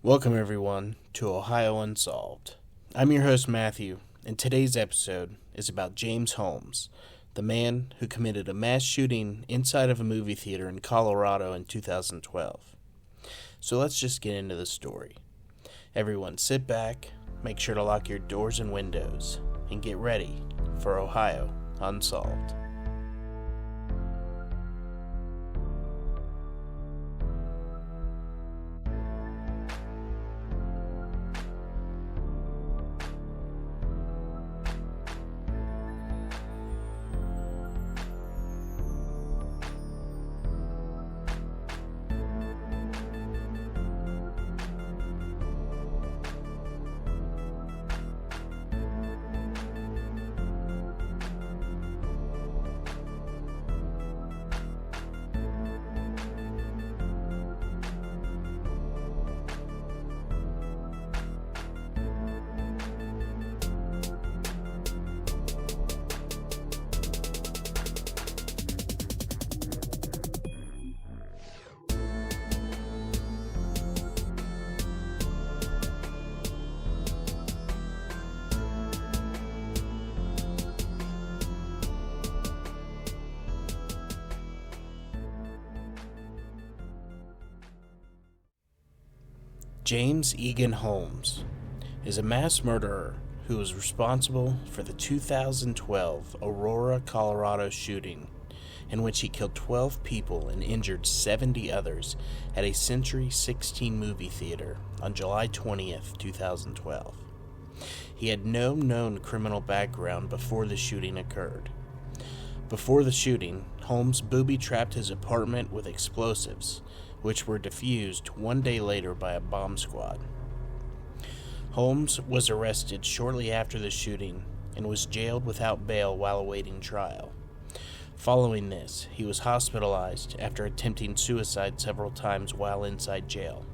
Welcome, everyone, to Ohio Unsolved. I'm your host, Matthew, and today's episode is about James Holmes, the man who committed a mass shooting inside of a movie theater in Colorado in 2012. So let's just get into the story. Everyone sit back, make sure to lock your doors and windows, and get ready for Ohio Unsolved. James Egan Holmes is a mass murderer who was responsible for the 2012 Aurora, Colorado shooting, in which he killed 12 people and injured 70 others at a Century 16 movie theater on July 20th, 2012. He had no known criminal background before the shooting occurred. Before the shooting, Holmes booby-trapped his apartment with explosives, which were defused one day later by a bomb squad. Holmes was arrested shortly after the shooting and was jailed without bail while awaiting trial. Following this, he was hospitalized after attempting suicide several times while inside jail.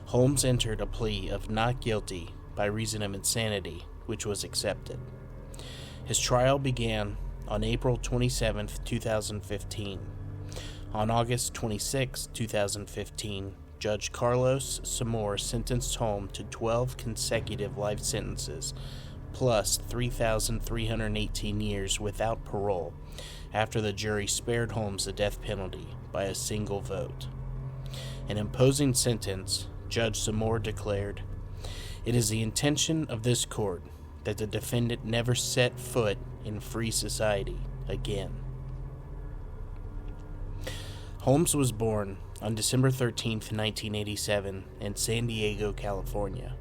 Holmes entered a plea of not guilty by reason of insanity, which was accepted. His trial began on April 27, 2015. On August 26, 2015, Judge Carlos Samore sentenced Holmes to 12 consecutive life sentences, plus 3,318 years without parole, after the jury spared Holmes the death penalty by a single vote. In imposing sentence, Judge Samore declared, "It is the intention of this court that the defendant never set foot in free society again." Holmes was born on December 13, 1987, in San Diego, California.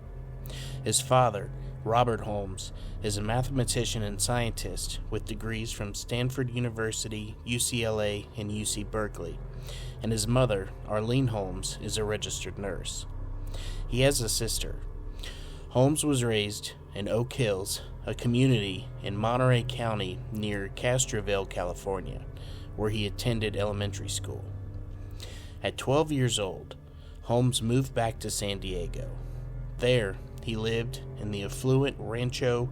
His father, Robert Holmes, is a mathematician and scientist with degrees from Stanford University, UCLA, and UC Berkeley, and his mother, Arlene Holmes, is a registered nurse. He has a sister. Holmes was raised in Oak Hills, a community in Monterey County near Castroville, California, where he attended elementary school. At 12 years old, Holmes moved back to San Diego. There, he lived in the affluent Rancho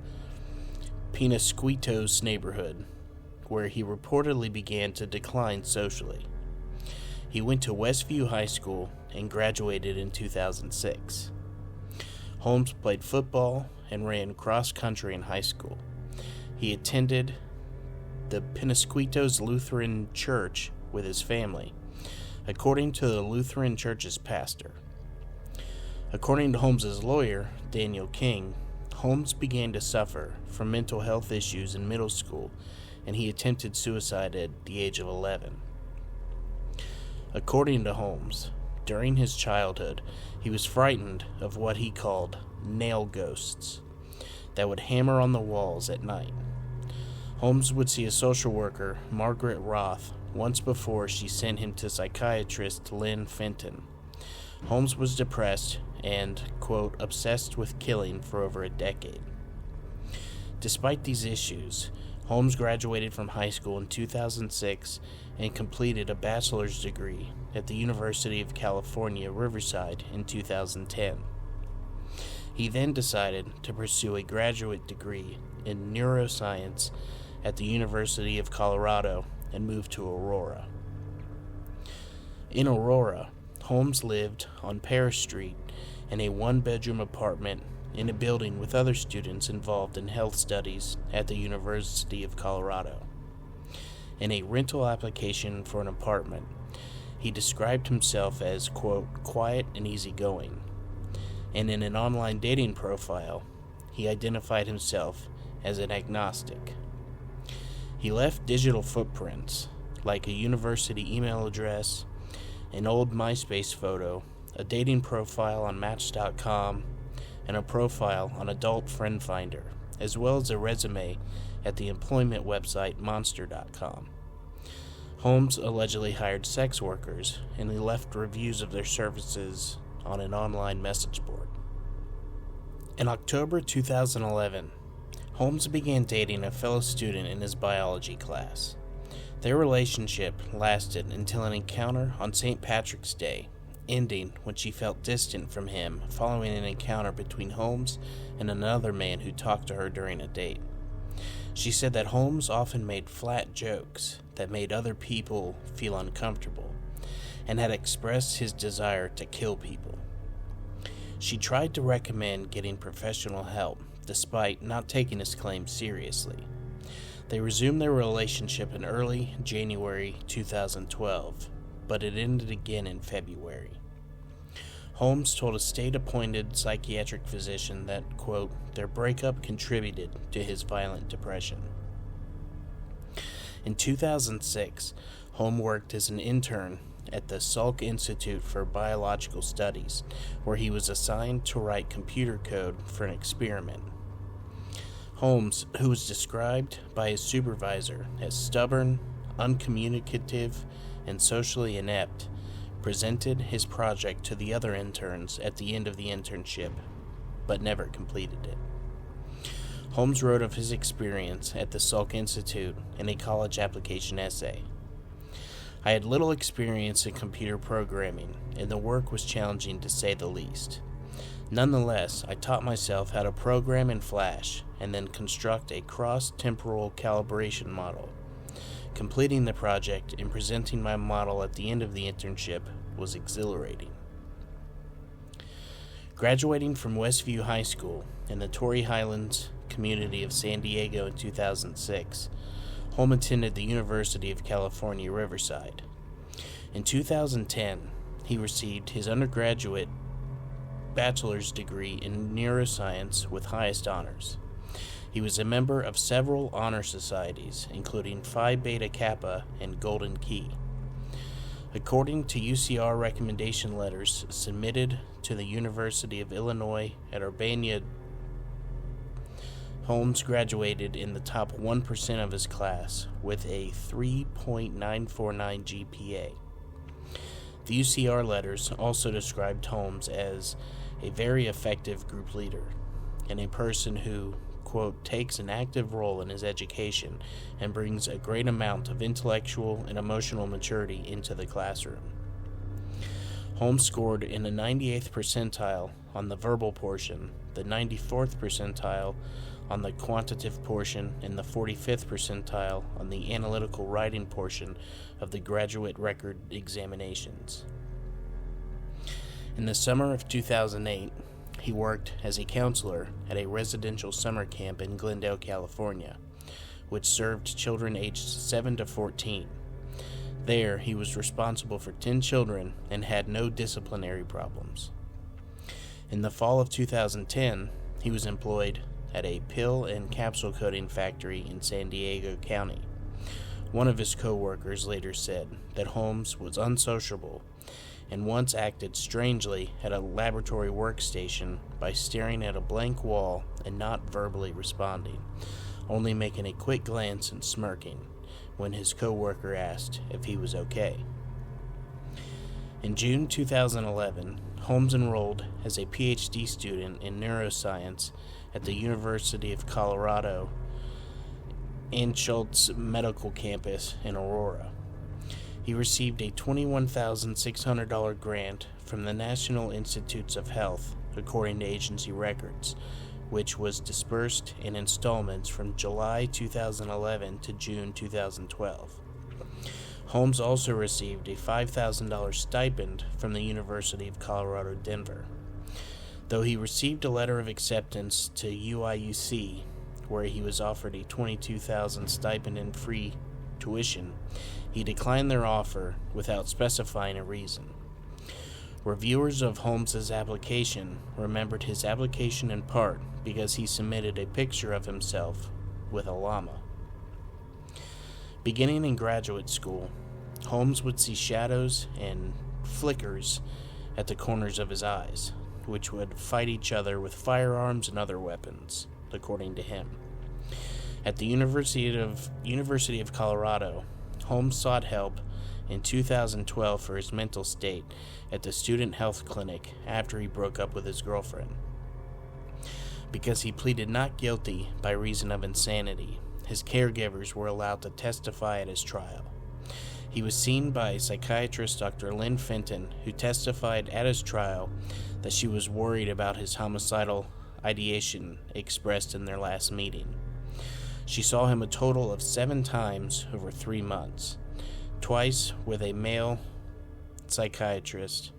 Penasquitos neighborhood, where he reportedly began to decline socially. He went to Westview High School and graduated in 2006. Holmes played football and ran cross-country in high school. He attended the Penasquitos Lutheran Church with his family, according to the Lutheran Church's pastor. According to Holmes's lawyer, Daniel King, Holmes began to suffer from mental health issues in middle school, and he attempted suicide at the age of 11. According to Holmes, during his childhood, he was frightened of what he called nail ghosts that would hammer on the walls at night. Holmes would see a social worker, Margaret Roth, once before she sent him to psychiatrist Lynn Fenton. Holmes was depressed and, quote, obsessed with killing for over a decade. Despite these issues, Holmes graduated from high school in 2006 and completed a bachelor's degree at the University of California, Riverside in 2010. He then decided to pursue a graduate degree in neuroscience at the University of Colorado and moved to Aurora. In Aurora, Holmes lived on Paris Street in a one-bedroom apartment in a building with other students involved in health studies at the University of Colorado. In a rental application for an apartment, he described himself as, quote, quiet and easygoing. And in an online dating profile, he identified himself as an agnostic. He left digital footprints, like a university email address, an old MySpace photo, a dating profile on Match.com, and a profile on Adult Friend Finder, as well as a resume at the employment website Monster.com. Holmes allegedly hired sex workers, and he left reviews of their services on an online message board. In October 2011, Holmes began dating a fellow student in his biology class. Their relationship lasted until an encounter on St. Patrick's Day, ending when she felt distant from him following an encounter between Holmes and another man who talked to her during a date. She said that Holmes often made flat jokes that made other people feel uncomfortable, and had expressed his desire to kill people. She tried to recommend getting professional help, despite not taking his claims seriously. They resumed their relationship in early January 2012, but it ended again in February. Holmes told a state-appointed psychiatric physician that, quote, their breakup contributed to his violent depression. In 2006, Holmes worked as an intern at the Salk Institute for Biological Studies, where he was assigned to write computer code for an experiment. Holmes, who was described by his supervisor as stubborn, uncommunicative, and socially inept, presented his project to the other interns at the end of the internship, but never completed it. Holmes wrote of his experience at the Salk Institute in a college application essay. I had little experience in computer programming, and the work was challenging to say the least. Nonetheless, I taught myself how to program in Flash and then construct a cross-temporal calibration model. Completing the project and presenting my model at the end of the internship was exhilarating. Graduating from Westview High School in the Torrey Highlands community of San Diego in 2006, Holmes attended the University of California, Riverside. In 2010, he received his undergraduate bachelor's degree in neuroscience with highest honors. He was a member of several honor societies, including Phi Beta Kappa and Golden Key. According to UCR recommendation letters submitted to the University of Illinois at Urbana, Holmes graduated in the top 1% of his class with a 3.949 GPA. The UCR letters also described Holmes as a very effective group leader and a person who, quote, takes an active role in his education and brings a great amount of intellectual and emotional maturity into the classroom. Holmes scored in the 98th percentile on the verbal portion, the 94th percentile on the quantitative portion, and the 45th percentile on the analytical writing portion of the graduate record examinations. In the summer of 2008, he worked as a counselor at a residential summer camp in Glendale, California, which served children aged 7 to 14. There, he was responsible for 10 children and had no disciplinary problems. In the fall of 2010, he was employed at a pill and capsule coating factory in San Diego County. One of his co-workers later said that Holmes was unsociable and once acted strangely at a laboratory workstation by staring at a blank wall and not verbally responding, only making a quick glance and smirking when his co-worker asked if he was okay. In June 2011, Holmes enrolled as a PhD student in neuroscience at the University of Colorado Anschutz Medical Campus in Aurora. He received a $21,600 grant from the National Institutes of Health, according to agency records, which was dispersed in installments from July 2011 to June 2012. Holmes also received a $5,000 stipend from the University of Colorado, Denver. Though he received a letter of acceptance to UIUC, where he was offered a $22,000 stipend and free tuition, he declined their offer without specifying a reason. Reviewers of Holmes's application remembered his application in part because he submitted a picture of himself with a llama. Beginning in graduate school, Holmes would see shadows and flickers at the corners of his eyes, which would fight each other with firearms and other weapons, according to him. At the University of Colorado, Holmes sought help in 2012 for his mental state at the Student Health Clinic after he broke up with his girlfriend. Because he pleaded not guilty by reason of insanity, his caregivers were allowed to testify at his trial. He was seen by psychiatrist Dr. Lynn Fenton, who testified at his trial that she was worried about his homicidal ideation expressed in their last meeting. She saw him a total of 7 times over 3 months, twice with a male psychiatrist.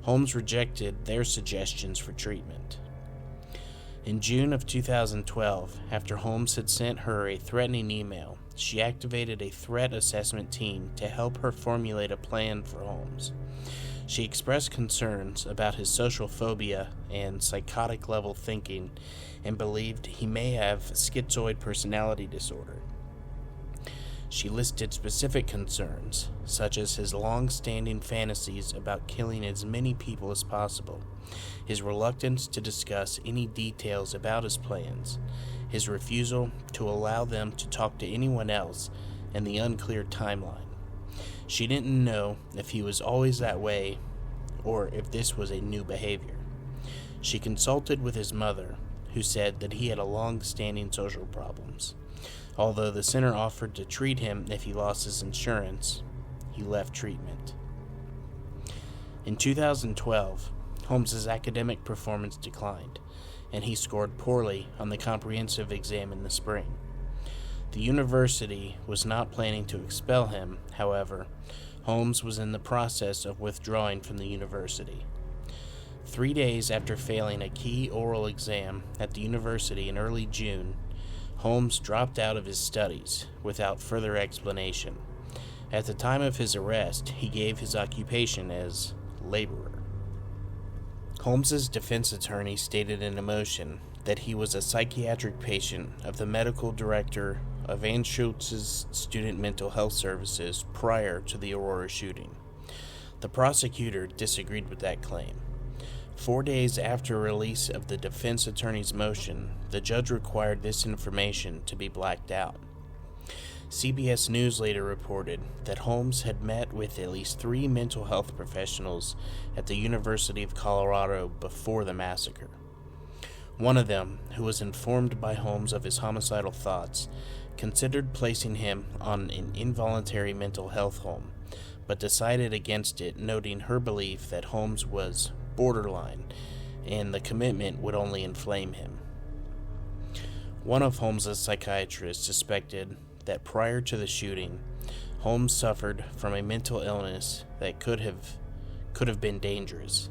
Holmes rejected their suggestions for treatment. In June of 2012, after Holmes had sent her a threatening email, she activated a threat assessment team to help her formulate a plan for Holmes. She expressed concerns about his social phobia and psychotic level thinking and believed he may have schizoid personality disorder. She listed specific concerns, such as his long-standing fantasies about killing as many people as possible, his reluctance to discuss any details about his plans, his refusal to allow them to talk to anyone else, and the unclear timeline. She didn't know if he was always that way or if this was a new behavior. She consulted with his mother, who said that he had long-standing social problems. Although the center offered to treat him if he lost his insurance, he left treatment. In 2012, Holmes's academic performance declined, and he scored poorly on the comprehensive exam in the spring. The university was not planning to expel him, however. Holmes was in the process of withdrawing from the university. 3 days after failing a key oral exam at the university in early June, Holmes dropped out of his studies without further explanation. At the time of his arrest, he gave his occupation as laborer. Holmes's defense attorney stated in a motion that he was a psychiatric patient of the medical director of Ann Schultz's Student Mental Health Services prior to the Aurora shooting. The prosecutor disagreed with that claim. 4 days after release of the defense attorney's motion, the judge required this information to be blacked out. CBS News later reported that Holmes had met with at least 3 mental health professionals at the University of Colorado before the massacre. One of them, who was informed by Holmes of his homicidal thoughts, considered placing him on an involuntary mental health home, but decided against it, noting her belief that Holmes was borderline and the commitment would only inflame him. One of Holmes's psychiatrists suspected that prior to the shooting, Holmes suffered from a mental illness that could have been dangerous.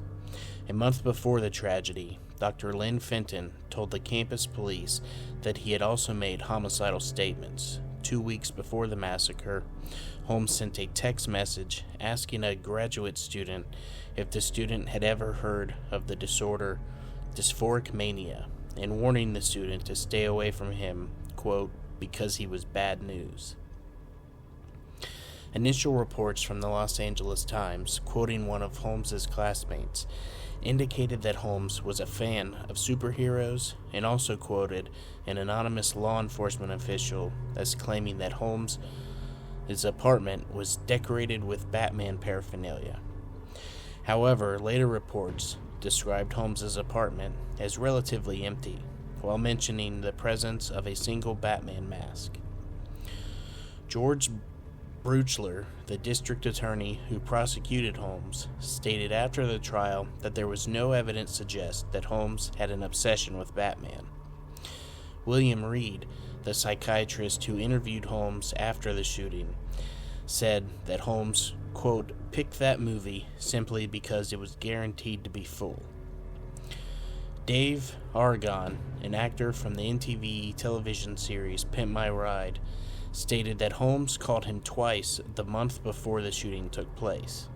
A month before the tragedy, Dr. Lynn Fenton told the campus police that he had also made homicidal statements. 2 weeks before the massacre, Holmes sent a text message asking a graduate student if the student had ever heard of the disorder dysphoric mania, and warning the student to stay away from him, quote, because he was bad news. Initial reports from the Los Angeles Times, quoting one of Holmes's classmates, indicated that Holmes was a fan of superheroes and also quoted an anonymous law enforcement official as claiming that Holmes' apartment was decorated with Batman paraphernalia. However, later reports described Holmes's apartment as relatively empty, while mentioning the presence of a single Batman mask. George Bruchler, the district attorney who prosecuted Holmes, stated after the trial that there was no evidence to suggest that Holmes had an obsession with Batman. William Reed, the psychiatrist who interviewed Holmes after the shooting, said that Holmes, quote, picked that movie simply because it was guaranteed to be full. Dave Aragon, an actor from the MTV television series Pimp My Ride, stated that Holmes called him twice the month before the shooting took place.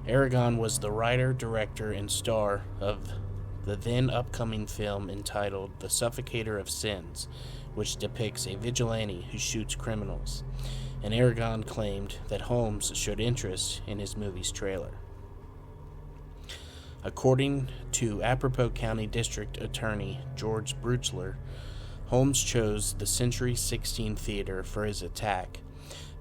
Aragon was the writer, director, and star of the then upcoming film entitled The Suffocator of Sins, which depicts a vigilante who shoots criminals, and Aragon claimed that Holmes showed interest in his movie's trailer. According to Apropos County District Attorney George Bruchler, Holmes chose the Century 16 Theater for his attack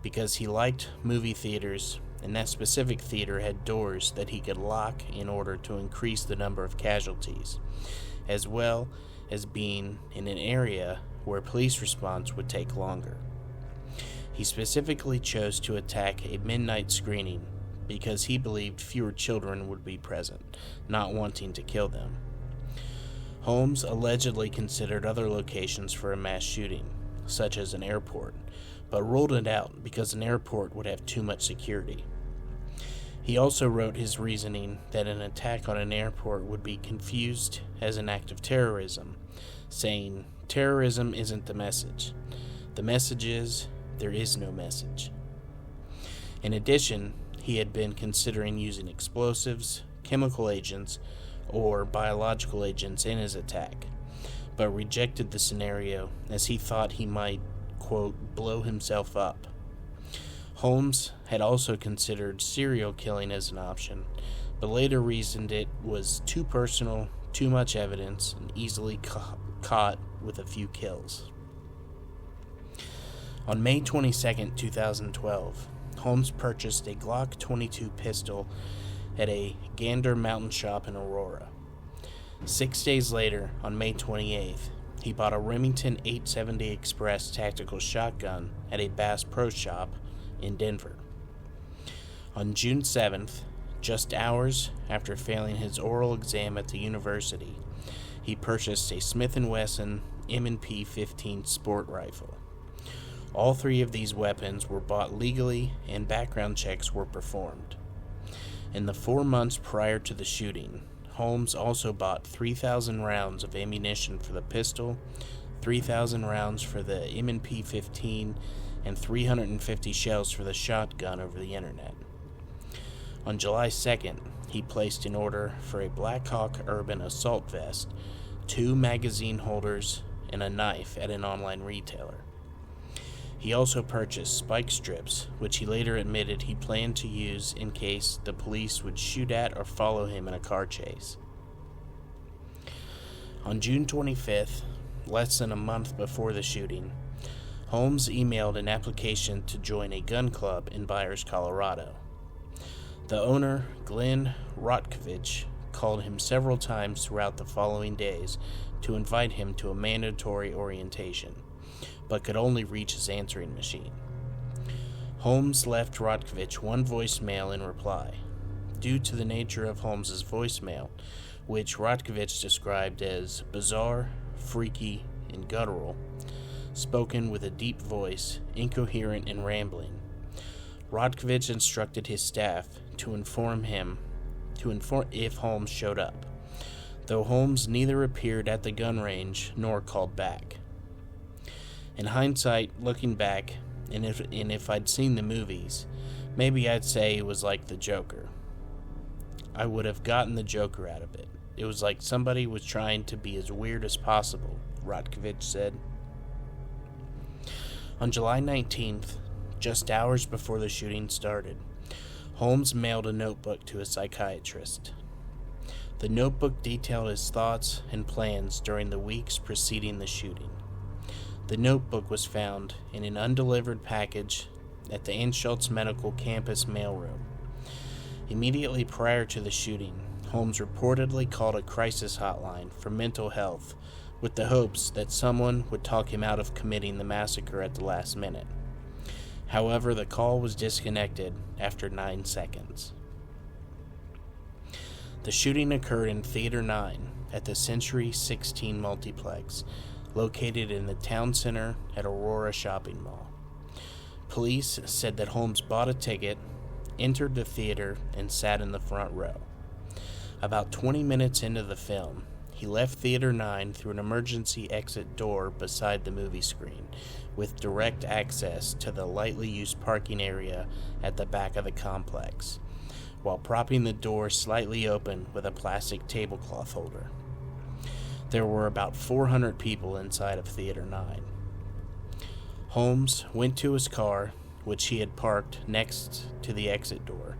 because he liked movie theaters, and that specific theater had doors that he could lock in order to increase the number of casualties, as well as being in an area where police response would take longer. He specifically chose to attack a midnight screening because he believed fewer children would be present, not wanting to kill them. Holmes allegedly considered other locations for a mass shooting, such as an airport, but ruled it out because an airport would have too much security. He also wrote his reasoning that an attack on an airport would be confused as an act of terrorism, saying, "Terrorism isn't the message. The message is, there is no message." In addition, he had been considering using explosives, chemical agents, or biological agents in his attack, but rejected the scenario as he thought he might, quote, blow himself up. Holmes had also considered serial killing as an option, but later reasoned it was too personal, too much evidence, and easily caught with a few kills. On May 22, 2012, Holmes purchased a Glock 22 pistol at a Gander Mountain shop in Aurora. 6 days later, on May 28th, he bought a Remington 870 Express tactical shotgun at a Bass Pro Shop in Denver. On June 7th, just hours after failing his oral exam at the university, he purchased a Smith & Wesson M&P 15 sport rifle. All three of these weapons were bought legally and background checks were performed. In the 4 months prior to the shooting, Holmes also bought 3,000 rounds of ammunition for the pistol, 3,000 rounds for the M&P 15, and 350 shells for the shotgun over the internet. On July 2nd, he placed an order for a Blackhawk Urban assault vest, 2 magazine holders, and a knife at an online retailer. He also purchased spike strips, which he later admitted he planned to use in case the police would shoot at or follow him in a car chase. On June 25th, less than a month before the shooting, Holmes emailed an application to join a gun club in Byers, Colorado. The owner, Glenn Rotkovich, called him several times throughout the following days to invite him to a mandatory orientation, but could only reach his answering machine. Holmes left Rotkovich one voicemail in reply. Due to the nature of Holmes's voicemail, which Rotkovich described as bizarre, freaky, and guttural, spoken with a deep voice, incoherent and rambling, Rotkovich instructed his staff to inform if Holmes showed up, though Holmes neither appeared at the gun range nor called back. In hindsight, looking back, and if I'd seen the movies, maybe I'd say it was like the Joker. I would have gotten the Joker out of it. It was like somebody was trying to be as weird as possible, Rotkovich said. On July 19th, just hours before the shooting started, Holmes mailed a notebook to a psychiatrist. The notebook detailed his thoughts and plans during the weeks preceding the shooting. The notebook was found in an undelivered package at the Anschutz Medical Campus mailroom. Immediately prior to the shooting, Holmes reportedly called a crisis hotline for mental health with the hopes that someone would talk him out of committing the massacre at the last minute. However, the call was disconnected after 9 seconds. The shooting occurred in Theater 9 at the Century 16 multiplex, located in the town center at Aurora Shopping Mall. Police said that Holmes bought a ticket, entered the theater, and sat in the front row. About 20 minutes into the film, he left Theater 9 through an emergency exit door beside the movie screen, with direct access to the lightly used parking area at the back of the complex, while propping the door slightly open with a plastic tablecloth holder. There were about 400 people inside of Theater 9. Holmes went to his car, which he had parked next to the exit door,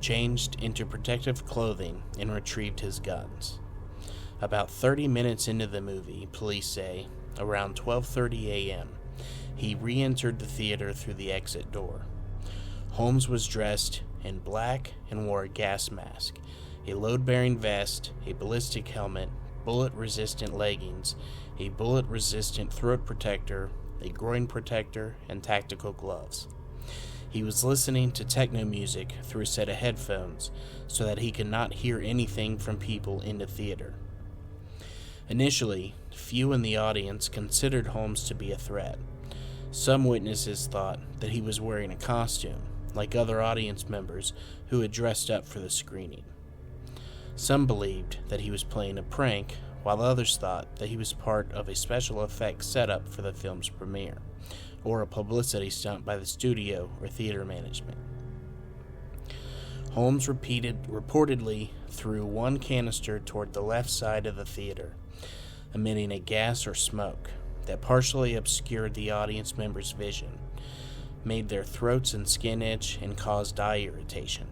changed into protective clothing, and retrieved his guns. About 30 minutes into the movie, police say, around 12:30 a.m., he re-entered the theater through the exit door. Holmes was dressed in black and wore a gas mask, a load-bearing vest, a ballistic helmet, bullet-resistant leggings, a bullet-resistant throat protector, a groin protector, and tactical gloves. He was listening to techno music through a set of headphones so that he could not hear anything from people in the theater. Initially, few in the audience considered Holmes to be a threat. Some witnesses thought that he was wearing a costume, like other audience members who had dressed up for the screening. Some believed that he was playing a prank, while others thought that he was part of a special effects setup for the film's premiere, or a publicity stunt by the studio or theater management. Holmes reportedly threw one canister toward the left side of the theater, emitting a gas or smoke that partially obscured the audience members' vision, made their throats and skin itch, and caused eye irritation.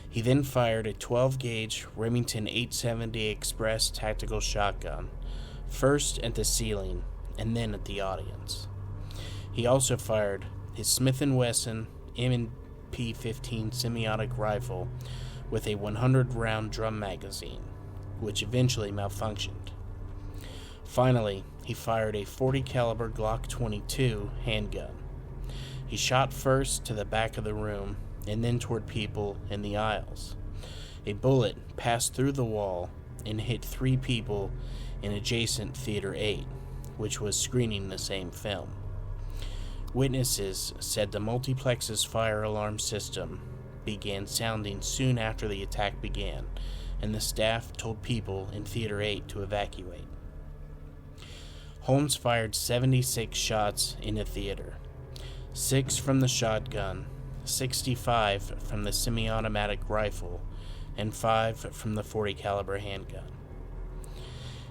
He then fired a 12-gauge Remington 870 Express tactical shotgun, first at the ceiling and then at the audience. He also fired his Smith & Wesson M&P-15 semi-automatic rifle with a 100-round drum magazine, which eventually malfunctioned. Finally, he fired a .40 caliber Glock 22 handgun. He shot first to the back of the room and then toward people in the aisles. A bullet passed through the wall and hit 3 people in adjacent Theater 8, which was screening the same film. Witnesses said the multiplex's fire alarm system began sounding soon after the attack began, and the staff told people in Theater 8 to evacuate. Holmes fired 76 shots in the theater, 6 from the shotgun, 65 from the semi-automatic rifle, and 5 from the .40 caliber handgun.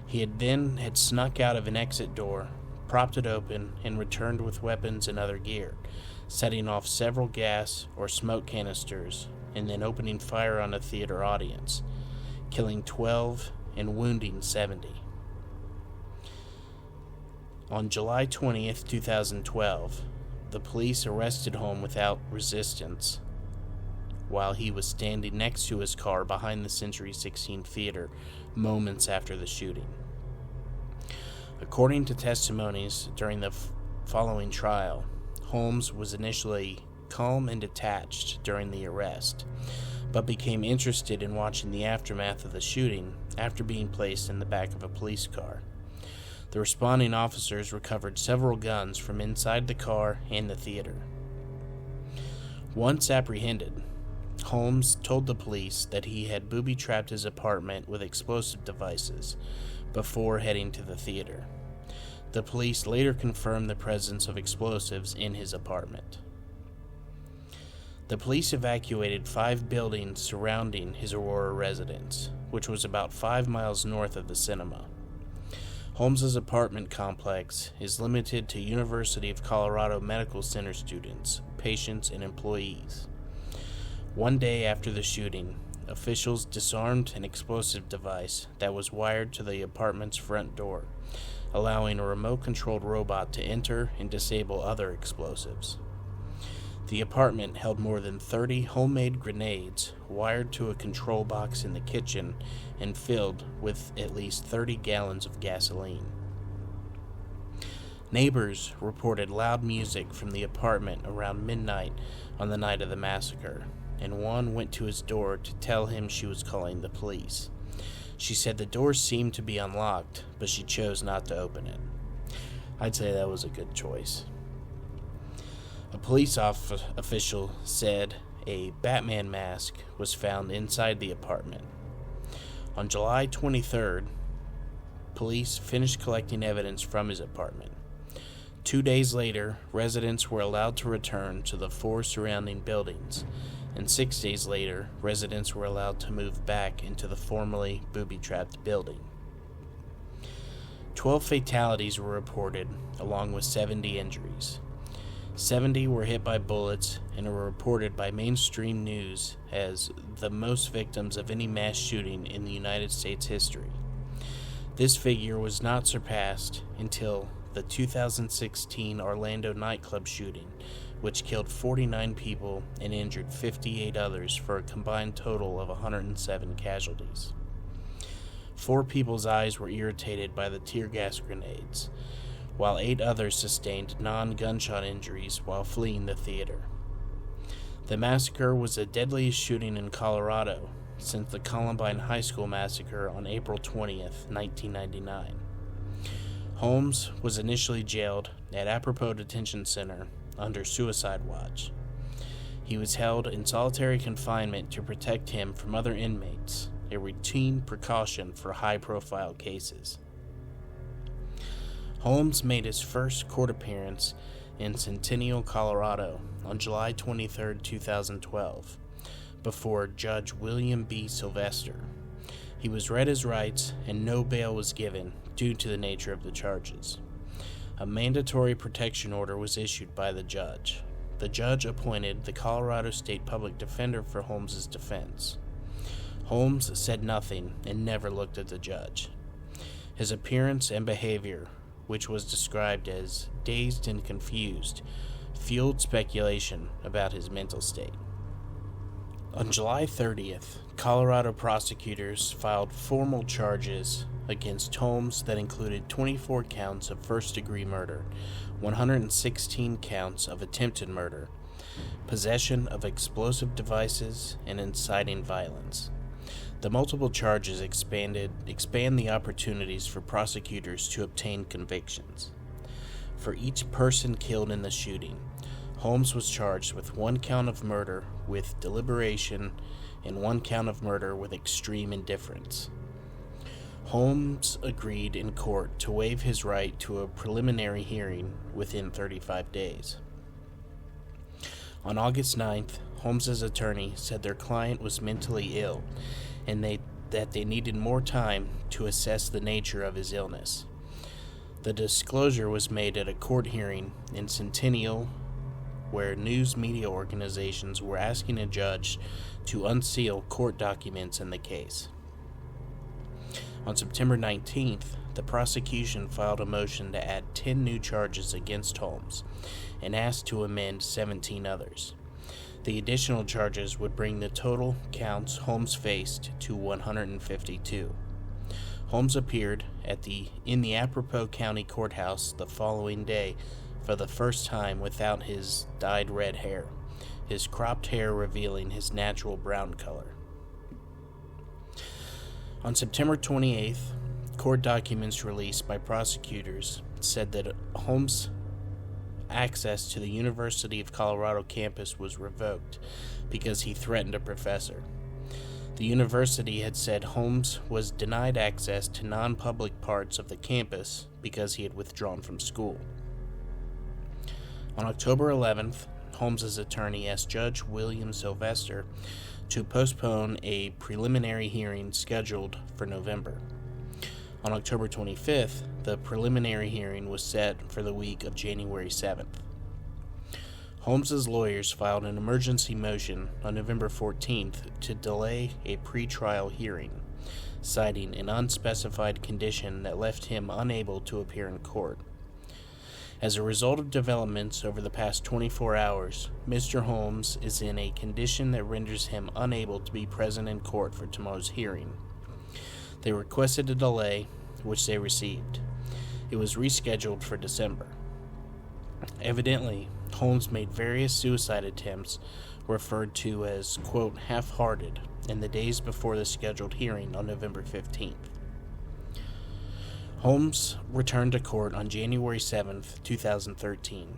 He had snuck out of an exit door, propped it open, and returned with weapons and other gear, setting off several gas or smoke canisters and then opening fire on the theater audience, killing 12 and wounding 70. On July 20th, 2012, the police arrested Holmes without resistance while he was standing next to his car behind the Century 16 Theater moments after the shooting. According to testimonies during the following trial, Holmes was initially calm and detached during the arrest, but became interested in watching the aftermath of the shooting after being placed in the back of a police car. The responding officers recovered several guns from inside the car and the theater. Once apprehended, Holmes told the police that he had booby-trapped his apartment with explosive devices before heading to the theater. The police later confirmed the presence of explosives in his apartment. The police evacuated 5 buildings surrounding his Aurora residence, which was about 5 miles north of the cinema. Holmes's apartment complex is limited to University of Colorado Medical Center students, patients, and employees. One day after the shooting, officials disarmed an explosive device that was wired to the apartment's front door, allowing a remote-controlled robot to enter and disable other explosives. The apartment held more than 30 homemade grenades wired to a control box in the kitchen and filled with at least 30 gallons of gasoline. Neighbors reported loud music from the apartment around midnight on the night of the massacre, and one went to his door to tell him she was calling the police. She said the door seemed to be unlocked, but she chose not to open it. I'd say that was a good choice. A police official said a Batman mask was found inside the apartment. On July 23rd, police finished collecting evidence from his apartment. 2 days later, residents were allowed to return to the 4 surrounding buildings, and 6 days later, residents were allowed to move back into the formerly booby-trapped building. 12 fatalities were reported, along with 70 injuries. 70 were hit by bullets and were reported by mainstream news as the most victims of any mass shooting in the United States history. This figure was not surpassed until the 2016 Orlando nightclub shooting, which killed 49 people and injured 58 others for a combined total of 107 casualties. 4 people's eyes were irritated by the tear gas grenades, while 8 others sustained non-gunshot injuries while fleeing the theater. The massacre was the deadliest shooting in Colorado since the Columbine High School massacre on April 20th, 1999. Holmes was initially jailed at Apropos Detention Center under suicide watch. He was held in solitary confinement to protect him from other inmates, a routine precaution for high-profile cases. Holmes made his first court appearance in Centennial, Colorado on July 23, 2012, before Judge William B. Sylvester. He was read his rights and no bail was given due to the nature of the charges. A mandatory protection order was issued by the judge. The judge appointed the Colorado State Public Defender for Holmes's defense. Holmes said nothing and never looked at the judge. His appearance and behavior, which was described as dazed and confused, fueled speculation about his mental state. On July 30th, Colorado prosecutors filed formal charges against Holmes that included 24 counts of first-degree murder, 116 counts of attempted murder, possession of explosive devices, and inciting violence. The multiple charges expand the opportunities for prosecutors to obtain convictions. For each person killed in the shooting, Holmes was charged with 1 count of murder with deliberation and 1 count of murder with extreme indifference. Holmes agreed in court to waive his right to a preliminary hearing within 35 days. On August 9th, Holmes's attorney said their client was mentally ill and that they needed more time to assess the nature of his illness. The disclosure was made at a court hearing in Centennial, where news media organizations were asking a judge to unseal court documents in the case. On September 19th, the prosecution filed a motion to add 10 new charges against Holmes and asked to amend 17 others. The additional charges would bring the total counts Holmes faced to 152. Holmes appeared in the Apropos County Courthouse the following day for the first time without his dyed red hair, his cropped hair revealing his natural brown color. On September 28th, court documents released by prosecutors said that Holmes' access to the University of Colorado campus was revoked because he threatened a professor. The university had said Holmes was denied access to non-public parts of the campus because he had withdrawn from school. On October 11th, Holmes' attorney asked Judge William Sylvester to postpone a preliminary hearing scheduled for November. On October 25th, the preliminary hearing was set for the week of January 7th. Holmes's lawyers filed an emergency motion on November 14th to delay a pretrial hearing, citing an unspecified condition that left him unable to appear in court. As a result of developments over the past 24 hours, Mr. Holmes is in a condition that renders him unable to be present in court for tomorrow's hearing. They requested a delay, which they received. It was rescheduled for December. Evidently, Holmes made various suicide attempts referred to as, quote, half-hearted in the days before the scheduled hearing on November 15th. Holmes returned to court on January 7th, 2013.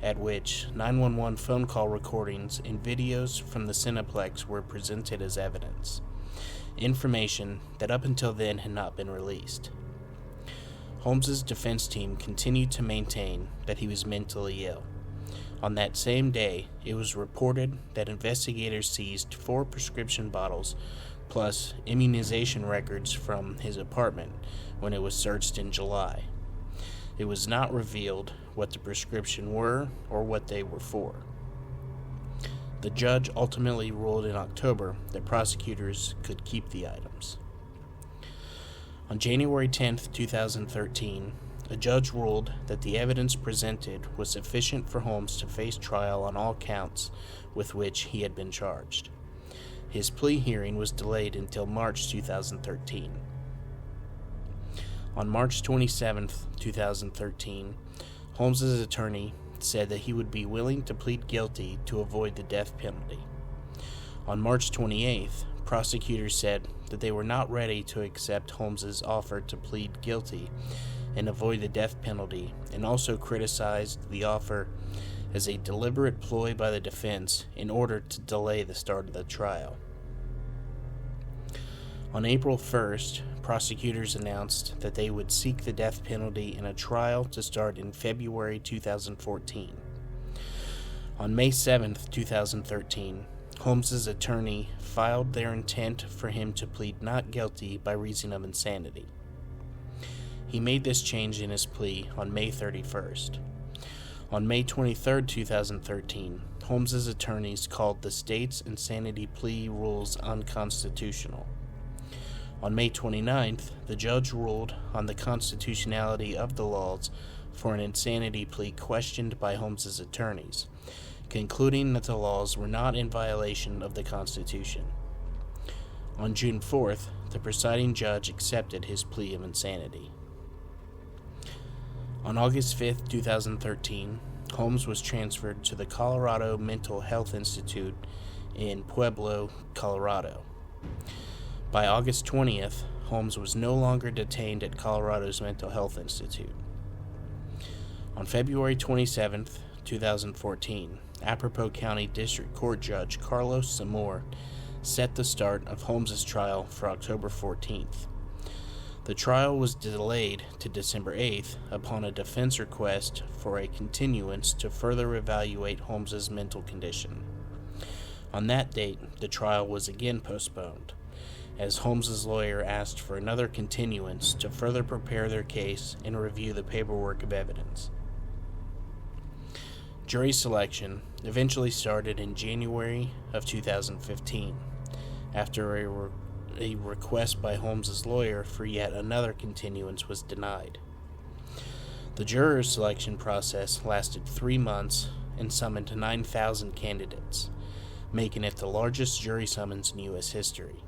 at which 911 phone call recordings and videos from the Cineplex were presented as evidence, information that up until then had not been released. Holmes's defense team continued to maintain that he was mentally ill. On that same day, it was reported that investigators seized 4 prescription bottles plus immunization records from his apartment when it was searched in July. It was not revealed what the prescriptions were or what they were for. The judge ultimately ruled in October that prosecutors could keep the items. On January 10, 2013, a judge ruled that the evidence presented was sufficient for Holmes to face trial on all counts with which he had been charged. His plea hearing was delayed until March 2013. On March 27, 2013, Holmes's attorney said that he would be willing to plead guilty to avoid the death penalty. On March 28th, prosecutors said that they were not ready to accept Holmes's offer to plead guilty and avoid the death penalty, and also criticized the offer as a deliberate ploy by the defense in order to delay the start of the trial. On April 1st, prosecutors announced that they would seek the death penalty in a trial to start in February 2014. On May 7, 2013, Holmes's attorney filed their intent for him to plead not guilty by reason of insanity. He made this change in his plea on May 31st. On May 23, 2013, Holmes's attorneys called the state's insanity plea rules unconstitutional. On May 29th, the judge ruled on the constitutionality of the laws for an insanity plea questioned by Holmes's attorneys, concluding that the laws were not in violation of the Constitution. On June 4th, the presiding judge accepted his plea of insanity. On August 5, 2013, Holmes was transferred to the Colorado Mental Health Institute in Pueblo, Colorado. By August 20th, Holmes was no longer detained at Colorado's Mental Health Institute. On February 27, 2014, Apropos County District Court Judge Carlos Zamor set the start of Holmes's trial for October 14th. The trial was delayed to December 8th upon a defense request for a continuance to further evaluate Holmes's mental condition. On that date, the trial was again postponed, as Holmes's lawyer asked for another continuance to further prepare their case and review the paperwork of evidence. Jury selection eventually started in January of 2015, after a request by Holmes's lawyer for yet another continuance was denied. The juror selection process lasted 3 months and summoned 9,000 candidates, making it the largest jury summons in U.S. history.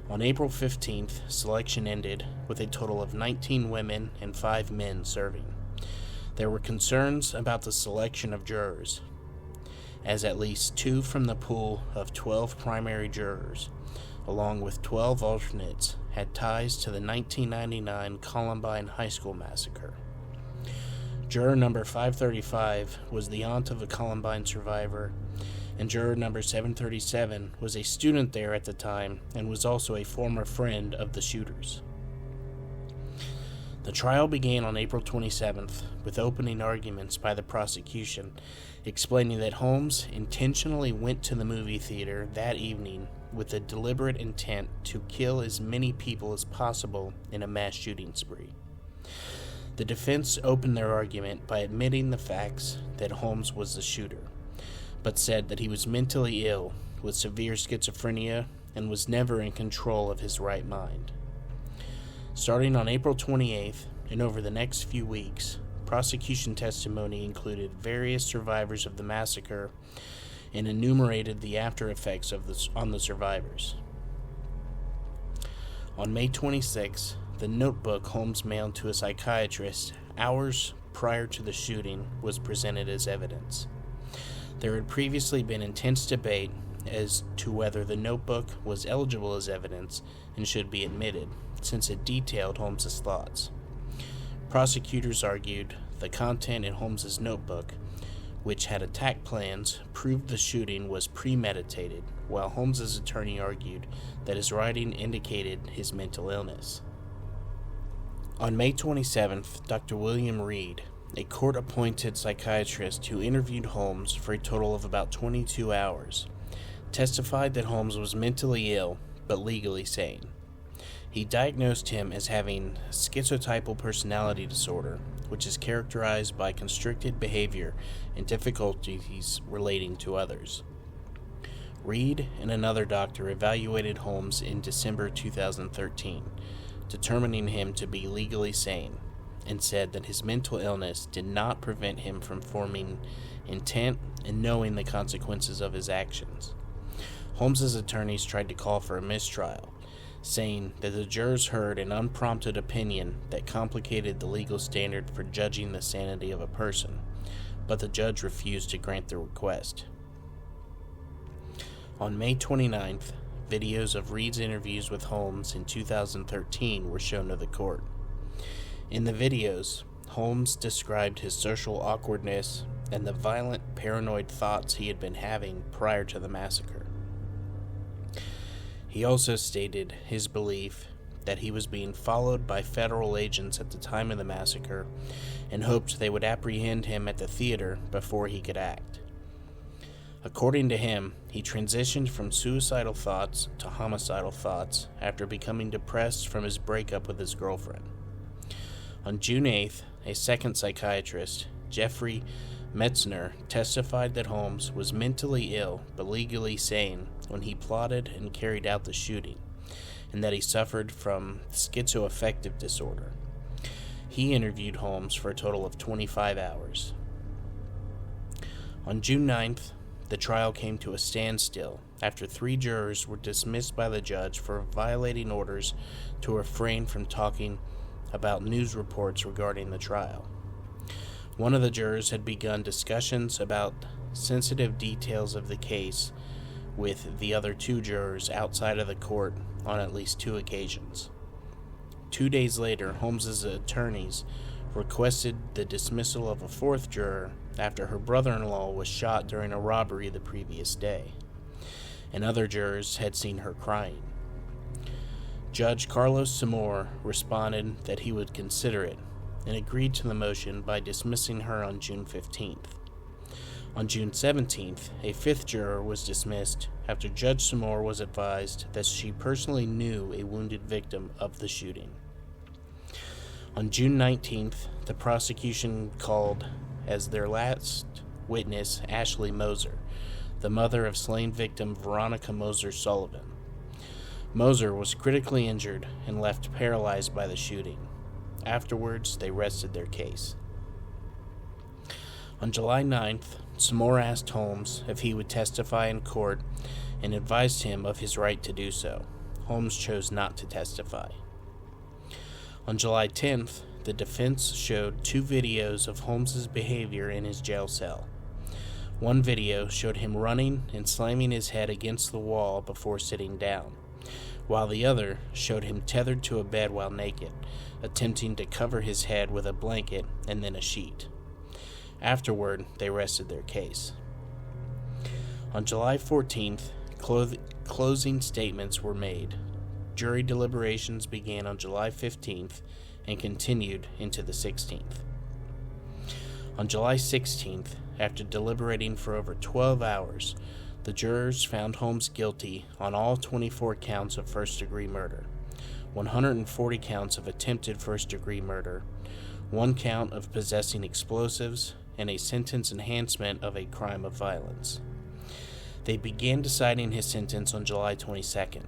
On April 15th, selection ended with a total of 19 women and 5 men serving. There were concerns about the selection of jurors, as at least 2 from the pool of 12 primary jurors, along with 12 alternates, had ties to the 1999 Columbine High School massacre. Juror number 535 was the aunt of a Columbine survivor, and juror number 737 was a student there at the time and was also a former friend of the shooters. The trial began on April 27th with opening arguments by the prosecution explaining that Holmes intentionally went to the movie theater that evening with a deliberate intent to kill as many people as possible in a mass shooting spree. The defense opened their argument by admitting the facts that Holmes was the shooter, but said that he was mentally ill with severe schizophrenia and was never in control of his right mind. Starting on April 28th and over the next few weeks, prosecution testimony included various survivors of the massacre and enumerated the after effects on the survivors. On May 26, the notebook Holmes mailed to a psychiatrist hours prior to the shooting was presented as evidence. There had previously been intense debate as to whether the notebook was eligible as evidence and should be admitted, since it detailed Holmes's thoughts. Prosecutors argued the content in Holmes's notebook which had attack plans, proved the shooting was premeditated, while Holmes's attorney argued that his writing indicated his mental illness. On May 27th, Dr. William Reed, a court-appointed psychiatrist who interviewed Holmes for a total of about 22 hours, testified that Holmes was mentally ill but legally sane. He diagnosed him as having schizotypal personality disorder, which is characterized by constricted behavior and difficulties relating to others. Reed and another doctor evaluated Holmes in December 2013, determining him to be legally sane, and said that his mental illness did not prevent him from forming intent and knowing the consequences of his actions. Holmes's attorneys tried to call for a mistrial, saying that the jurors heard an unprompted opinion that complicated the legal standard for judging the sanity of a person, but the judge refused to grant the request. On May 29th, videos of Reed's interviews with Holmes in 2013 were shown to the court. In the videos, Holmes described his social awkwardness and the violent, paranoid thoughts he had been having prior to the massacre. He also stated his belief that he was being followed by federal agents at the time of the massacre and hoped they would apprehend him at the theater before he could act. According to him, he transitioned from suicidal thoughts to homicidal thoughts after becoming depressed from his breakup with his girlfriend. On June 8th, a second psychiatrist, Jeffrey Metzner, testified that Holmes was mentally ill but legally sane when he plotted and carried out the shooting, and that he suffered from schizoaffective disorder. He interviewed Holmes for a total of 25 hours. On June 9th, the trial came to a standstill after 3 jurors were dismissed by the judge for violating orders to refrain from talking about news reports regarding the trial. One of the jurors had begun discussions about sensitive details of the case with the other 2 jurors outside of the court on at least 2 occasions. 2 days later, Holmes's attorneys requested the dismissal of a 4th juror after her brother-in-law was shot during a robbery the previous day, and other jurors had seen her crying. Judge Carlos Samor responded that he would consider it and agreed to the motion by dismissing her on June 15th. On June 17th, a 5th juror was dismissed after Judge Samor was advised that she personally knew a wounded victim of the shooting. On June 19th, the prosecution called as their last witness Ashley Moser, the mother of slain victim Veronica Moser Sullivan. Moser was critically injured and left paralyzed by the shooting. Afterwards, they rested their case. On July 9th, Samore asked Holmes if he would testify in court and advised him of his right to do so. Holmes chose not to testify. On July 10th, the defense showed 2 videos of Holmes's behavior in his jail cell. One video showed him running and slamming his head against the wall before sitting down, while the other showed him tethered to a bed while naked, attempting to cover his head with a blanket and then a sheet. Afterward, they rested their case. On July 14th, closing statements were made. Jury deliberations began on July 15th and continued into the 16th. On July 16th, after deliberating for over 12 hours, the jurors found Holmes guilty on all 24 counts of first-degree murder, 140 counts of attempted first-degree murder, 1 count of possessing explosives, and a sentence enhancement of a crime of violence. They began deciding his sentence on July 22nd.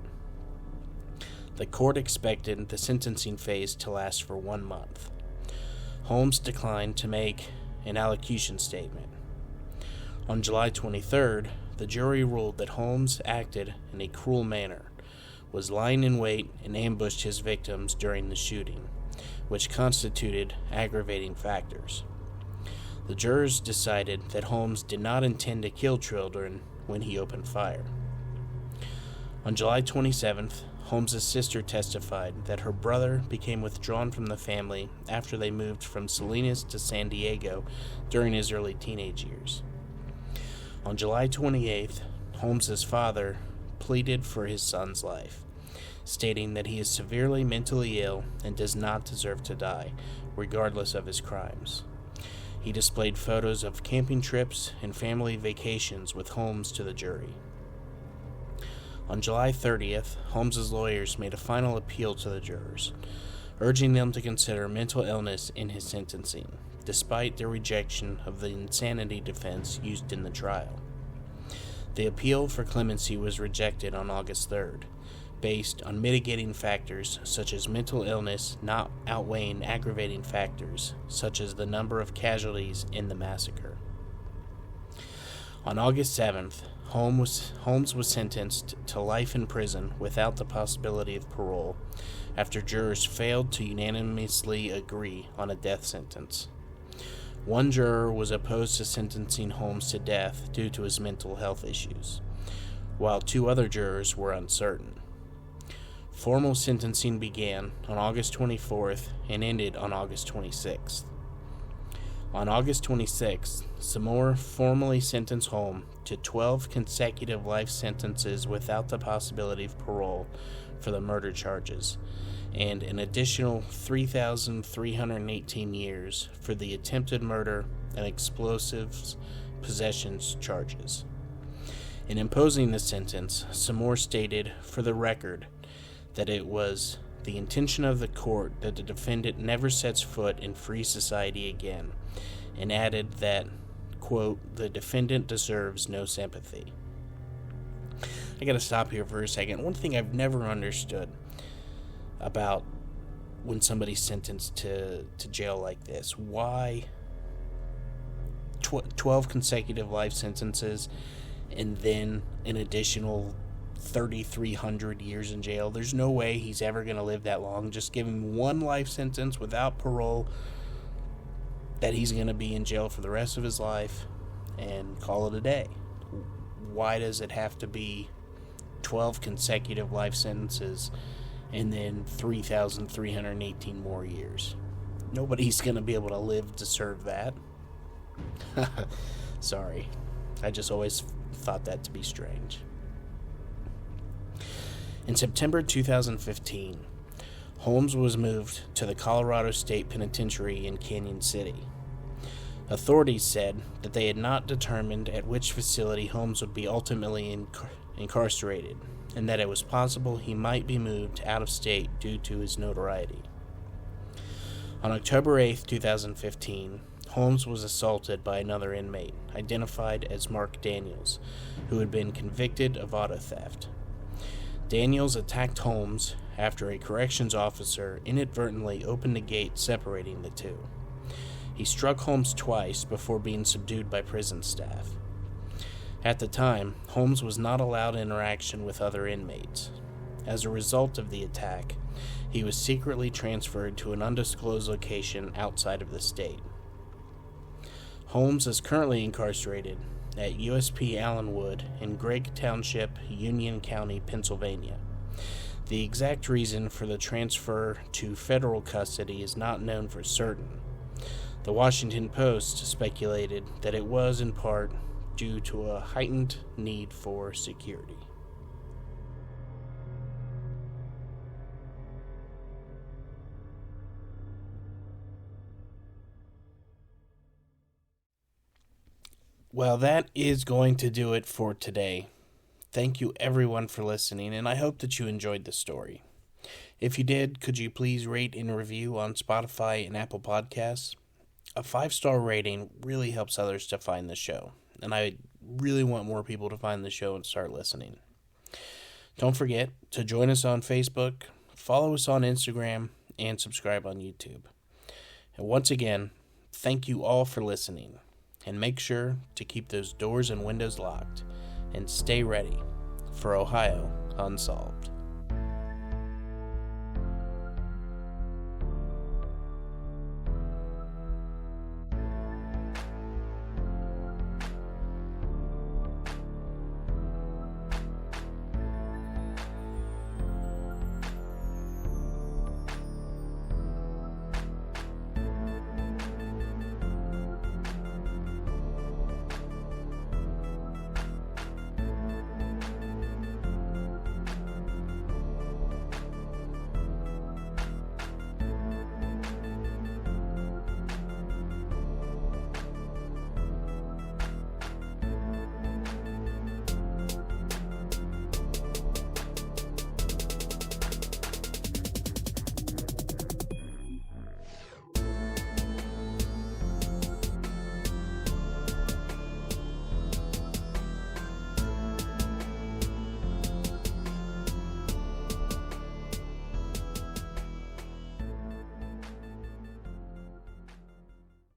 The court expected the sentencing phase to last for 1 month. Holmes declined to make an allocution statement. On July 23rd, the jury ruled that Holmes acted in a cruel manner, was lying in wait and ambushed his victims during the shooting, which constituted aggravating factors. The jurors decided that Holmes did not intend to kill children when he opened fire. On July 27th, Holmes' sister testified that her brother became withdrawn from the family after they moved from Salinas to San Diego during his early teenage years. On July 28th, Holmes' father pleaded for his son's life, stating that he is severely mentally ill and does not deserve to die, regardless of his crimes. He displayed photos of camping trips and family vacations with Holmes to the jury. On July 30th, Holmes' lawyers made a final appeal to the jurors, urging them to consider mental illness in his sentencing, despite their rejection of the insanity defense used in the trial. The appeal for clemency was rejected on August 3rd, based on mitigating factors such as mental illness not outweighing aggravating factors such as the number of casualties in the massacre. On August 7th, Holmes was sentenced to life in prison without the possibility of parole after jurors failed to unanimously agree on a death sentence. One juror was opposed to sentencing Holmes to death due to his mental health issues, while two other jurors were uncertain. Formal sentencing began on August 24th and ended on August 26th. On August 26th, Samore formally sentenced Holmes to 12 consecutive life sentences without the possibility of parole for the murder charges, and an additional 3,318 years for the attempted murder and explosives possessions charges. In imposing the sentence, Samore stated, for the record, that it was the intention of the court that the defendant never sets foot in free society again, and added that, quote, the defendant deserves no sympathy. I gotta stop here for a second. One thing I've never understood about when somebody's sentenced to jail like this, why 12 consecutive life sentences and then an additional 3,300 years in jail. There's no way he's ever going to live that long. Just give him one life sentence without parole, that he's going to be in jail for the rest of his life, and call it a day. Why does it have to be 12 consecutive life sentences and then 3,318 more years? Nobody's going to be able to live to serve that. Sorry. I just always thought that to be strange. In September 2015, Holmes was moved to the Colorado State Penitentiary in Canyon City. Authorities said that they had not determined at which facility Holmes would be ultimately incarcerated, and that it was possible he might be moved out of state due to his notoriety. On October 8, 2015, Holmes was assaulted by another inmate, identified as Mark Daniels, who had been convicted of auto theft. Daniels attacked Holmes after a corrections officer inadvertently opened the gate separating the two. He struck Holmes twice before being subdued by prison staff. At the time, Holmes was not allowed interaction with other inmates. As a result of the attack, he was secretly transferred to an undisclosed location outside of the state. Holmes is currently incarcerated at USP Allenwood in Gregg Township, Union County, Pennsylvania. The exact reason for the transfer to federal custody is not known for certain. The Washington Post speculated that it was in part due to a heightened need for security. Well, that is going to do it for today. Thank you everyone for listening, and I hope that you enjoyed the story. If you did, could you please rate and review on Spotify and Apple Podcasts? A 5-star rating really helps others to find the show, and I really want more people to find the show and start listening. Don't forget to join us on Facebook, follow us on Instagram, and subscribe on YouTube. And once again, thank you all for listening. And make sure to keep those doors and windows locked, and stay ready for Ohio Unsolved.